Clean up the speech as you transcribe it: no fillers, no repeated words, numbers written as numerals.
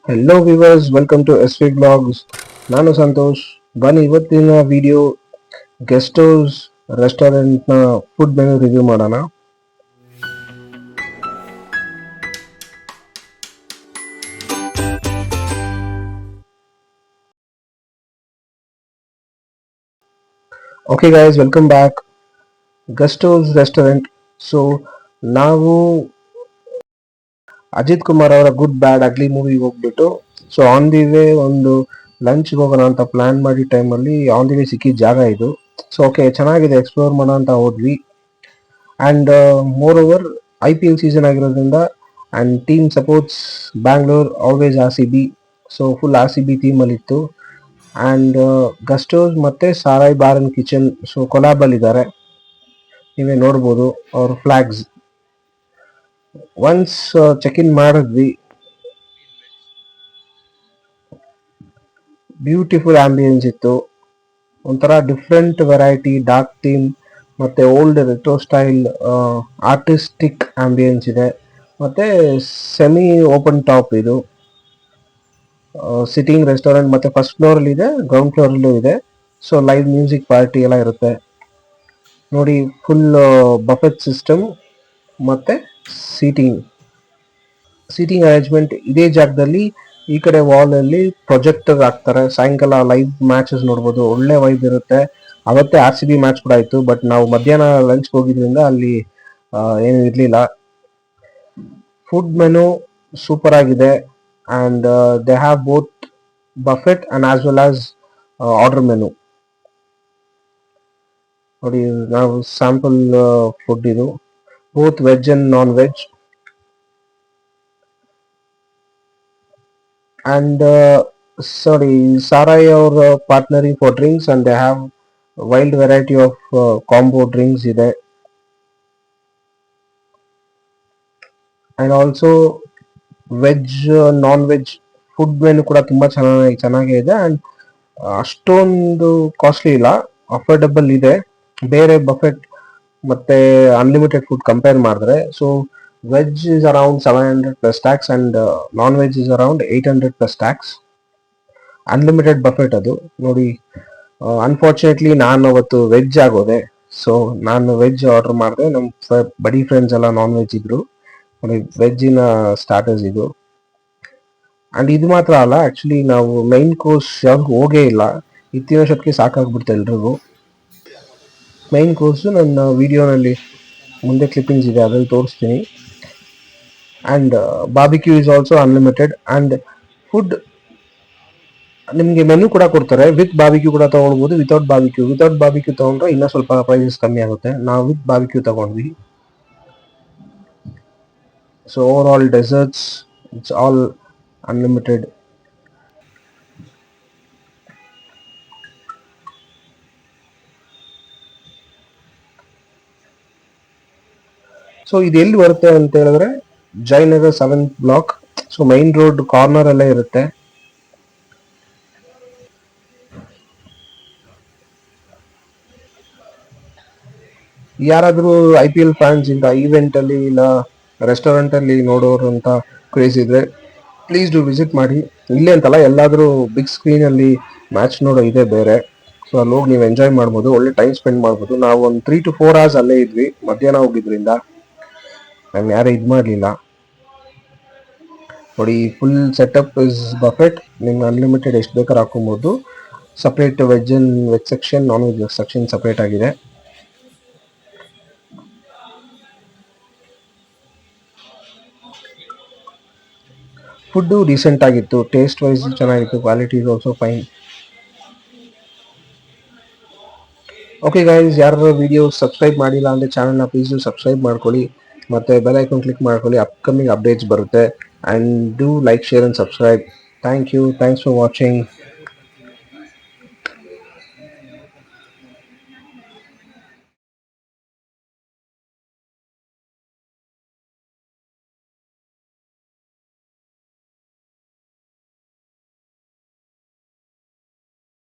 Hello viewers, welcome to S V vlogs. ನಾನು ಸಂತೋಷ್. ಬನ್ನಿ ಇವತ್ತಿನ ವಿಡಿಯೋ ಗೆಸ್ಟ್ ಹೌಸ್ ರೆಸ್ಟೋರೆಂಟ್ನ ಫುಡ್ ಮೆನು ರಿವ್ಯೂ ಮಾಡೋಣ. Okay guys, welcome back. Guest house restaurant. So ನಾವು ಅಜಿತ್ ಕುಮಾರ್ ಅವರ ಗುಡ್ ಬ್ಯಾಡ್ ಅಗ್ಲಿ ಮೂವಿಗೆ ಹೋಗ್ಬಿಟ್ಟು ಸೊ ಆನ್ ದಿ ವೇ ಒಂದು ಲಂಚ್ಗೆ ಹೋಗೋಣ ಅಂತ ಪ್ಲಾನ್ ಮಾಡಿ ಟೈಮಲ್ಲಿ ಆನ್ ದಿ ವೇ ಸಿಕ್ಕಿದ ಜಾಗ ಇದು. ಸೊ ಓಕೆ, ಚೆನ್ನಾಗಿದೆ, ಎಕ್ಸ್ಪ್ಲೋರ್ ಮಾಡೋಣ ಅಂತ ಹೋದ್ವಿ. And more over IPL season ಆಗಿರೋದ್ರಿಂದ and team supports Bangalore always RCB. So full RCB ಥೀಮಲ್ಲಿತ್ತು. ಆ್ಯಂಡ್ ಗಸ್ಟೋಸ್ ಮತ್ತು Sarai bar and kitchen so ಕೊಲಾಬಲ್ಲಿದ್ದಾರೆ, ನೀವೇ ನೋಡ್ಬೋದು ಅವ್ರ ಫ್ಲಾಗ್ಸ್. ಒನ್ಸ್ ಚೆಕ್ ಇನ್ ಮಾಡಿದ್ವಿ, ಬ್ಯೂಟಿಫುಲ್ ಆಂಬಿಯನ್ಸ್ ಇತ್ತು. ಒಂಥರ ಡಿಫ್ರೆಂಟ್ ವೆರೈಟಿ ಡಾರ್ಕ್ ಥೀಮ್ ಮತ್ತು old retro style artistic ambience ಇದೆ. ಮತ್ತು ಸೆಮಿ ಓಪನ್ ಟಾಪ್ ಇದು ಸಿಟ್ಟಿಂಗ್ ರೆಸ್ಟೋರೆಂಟ್. ಮತ್ತು ಫಸ್ಟ್ ಫ್ಲೋರಲ್ಲಿ ಇದೆ, ಗ್ರೌಂಡ್ ಫ್ಲೋರಲ್ಲೂ ಇದೆ. ಸೊ ಲೈವ್ ಮ್ಯೂಸಿಕ್ ಪಾರ್ಟಿ ಎಲ್ಲ ಇರುತ್ತೆ ನೋಡಿ. ಫುಲ್ ಬಫೆಟ್ ಸಿಸ್ಟಮ್ ಮತ್ತು ಸೀಟಿಂಗ್ ಅರೇಂಜ್ಮೆಂಟ್ ಇದೇ ಜಾಗದಲ್ಲಿ. ಈ ಕಡೆ ವಾಲಲ್ಲಿ ಪ್ರೊಜೆಕ್ಟರ್ ಹಾಕ್ತಾರೆ, ಸಾಯಂಕಾಲ ಲೈವ್ ಮ್ಯಾಚಸ್ ನೋಡ್ಬೋದು, ಒಳ್ಳೆ ವೈಬ್ ಇರುತ್ತೆ. ಅವತ್ತೇ RCB ಮ್ಯಾಚ್ ಕೂಡ ಆಯಿತು, ಬಟ್ ನಾವು ಮಧ್ಯಾಹ್ನ ಲಂಚ್ಗೆ ಹೋಗಿದ್ರಿಂದ ಅಲ್ಲಿ ಏನು ಇರಲಿಲ್ಲ. ಫುಡ್ ಮೆನು ಸೂಪರ್ ಆಗಿದೆ. And they have both Buffett and as well as order menu ನೋಡಿ. ನಾವು ಸ್ಯಾಂಪಲ್ ಫುಡ್ ಇದು, both veg and non veg. And Sarai or partnering for drinks, and they have wild variety of combo drinks ಇದೆ. And also veg non veg food menu ಕೂಡ ತುಂಬ ಚೆನ್ನಾಗೇ ಇದೆ. And ಅಷ್ಟೊಂದು costly ಇಲ್ಲ, ಅಫೋರ್ಡಬಲ್ ಇದೆ ಬೇರೆ ಬಫೆಟ್ ಮತ್ತು ಅನ್ಲಿಮಿಟೆಡ್ ಫುಡ್ ಕಂಪೇರ್ ಮಾಡಿದ್ರೆ. So veg is around 700 plus tax and non veg is around 800 plus tax. Unlimited Buffett ಅದು ನೋಡಿ. ಅನ್ಫಾರ್ಚುನೇಟ್ಲಿ ನಾನು ಅವತ್ತು ವೆಜ್ ಆಗೋದೆ. ಸೊ ನಾನು ವೆಜ್ ಆರ್ಡರ್ ಮಾಡಿದೆ, ನಮ್ಮ ಬಡಿ ಫ್ರೆಂಡ್ಸ್ ಎಲ್ಲ ನಾನ್ ವೆಜ್ ಇದ್ರು ನೋಡಿ. ವೆಜ್ಜಿನ ಸ್ಟಾರ್ಟರ್ಸ್ ಇದು. ಆ್ಯಂಡ್ ಇದು ಮಾತ್ರ ಅಲ್ಲ, ಆ್ಯಕ್ಚುಲಿ ನಾವು ಮೈನ್ ಕೋರ್ಸ್ ಯಾವಾಗ ಹೋಗೇ ಇಲ್ಲ, ಇತ್ತಿನಷ್ಟೊತ್ತಿಗೆ ಸಾಕಾಗ್ಬಿಡ್ತು ಎಲ್ರಿಗೂ. ಮೈನ್ ಕೋರ್ಸು ನನ್ನ ವಿಡಿಯೋನಲ್ಲಿ ಮುಂದೆ ಕ್ಲಿಪ್ಪಿಂಗ್ಸ್ ಇದೆ, ಅದ್ರಲ್ಲಿ ತೋರಿಸ್ತೀನಿ. And barbecue is also unlimited. And food ನಿಮಗೆ ಮೆನು ಕೂಡ ಕೊಡ್ತಾರೆ, ವಿತ್ ಬಾರ್ಬಿಕ್ಯೂ ಕೂಡ ತೊಗೊಳ್ಬೋದು, ವಿತೌಟ್ ಬಾರ್ಬಿಕ್ಯೂ ತೊಗೊಂಡ್ರೆ ಇನ್ನೂ ಸ್ವಲ್ಪ ಪ್ರೈಸಸ್ ಕಮ್ಮಿ ಆಗುತ್ತೆ. ನಾವು ವಿತ್ ಬಾರ್ಬಿಕ್ಯೂ ತೊಗೊಂಡ್ವಿ. So over all desserts it's all unlimited. So ಇದು ಎಲ್ಲಿ ಬರುತ್ತೆ ಅಂತ ಹೇಳಿದ್ರೆ Jayanagar 7th block. So main road corner ಅಲ್ಲೇ ಇರುತ್ತೆ. ಯಾರಾದರೂ IPL ಫ್ಯಾನ್ಸ್ ಇಂದ ಈವೆಂಟ್ ಅಲ್ಲಿ ಇಲ್ಲ ರೆಸ್ಟೋರೆಂಟ್ ಅಲ್ಲಿ ನೋಡೋರು ಅಂತ ಕ್ರೇಜ್ ಇದ್ರೆ ಪ್ಲೀಸ್ ಡು ವಿಸಿಟ್ ಮಾಡಿ. ಇಲ್ಲೇ ಅಂತಲ್ಲ, ಎಲ್ಲಾದರೂ ಬಿಗ್ ಸ್ಕ್ರೀನ್ ಅಲ್ಲಿ ಮ್ಯಾಚ್ ನೋಡೋ ಇದೆ ಬೇರೆ. ಸೊ ಅಲ್ಲಿ ಹೋಗಿ ನೀವು ಎಂಜಾಯ್ ಮಾಡ್ಬೋದು, ಒಳ್ಳೆ ಟೈಮ್ ಸ್ಪೆಂಡ್ ಮಾಡ್ಬೋದು. ನಾವು ಒಂದು 3 to 4 hours ಅಲ್ಲೇ ಇದ್ವಿ, ಮಧ್ಯಾಹ್ನ ಹೋಗಿದ್ರಿಂದ ನಾನು ಯಾರೇ ಇದು ಮಾಡಲಿಲ್ಲ ನೋಡಿ. ಫುಲ್ ಸೆಟಪ್ ಇಸ್ ಬಫೆಟ್, ನಿಮ್ಗೆ ಅನ್ಲಿಮಿಟೆಡ್ ಎಷ್ಟು ಬೇಕಾದ್ರೆ ಹಾಕೊಬೋದು. Separate veg section, non veg section separate ಆಗಿದೆ. ಫುಡ್ಡು ಡೀಸೆಂಟ್ ಆಗಿತ್ತು, ಟೇಸ್ಟ್ ವೈಸ್ ಚೆನ್ನಾಗಿತ್ತು, quality is also fine. Okay guys, ಯಾರು ವಿಡಿಯೋ ಸಬ್ಸ್ಕ್ರೈಬ್ ಮಾಡಿಲ್ಲ ಅಂದರೆ ಚಾನಲ್ನ ಪ್ಲೀಸ್ ಸಬ್ಸ್ಕ್ರೈಬ್ ಮಾಡ್ಕೊಳ್ಳಿ, ಮತ್ತು ಬೆಲ್ ಐಕಾನ್ ಕ್ಲಿಕ್ ಮಾಡ್ಕೊಳ್ಳಿ, ಅಪ್ಕಮಿಂಗ್ ಅಪ್ಡೇಟ್ಸ್ ಬರುತ್ತೆ. And do like, share and subscribe. Thank you, thanks for watching.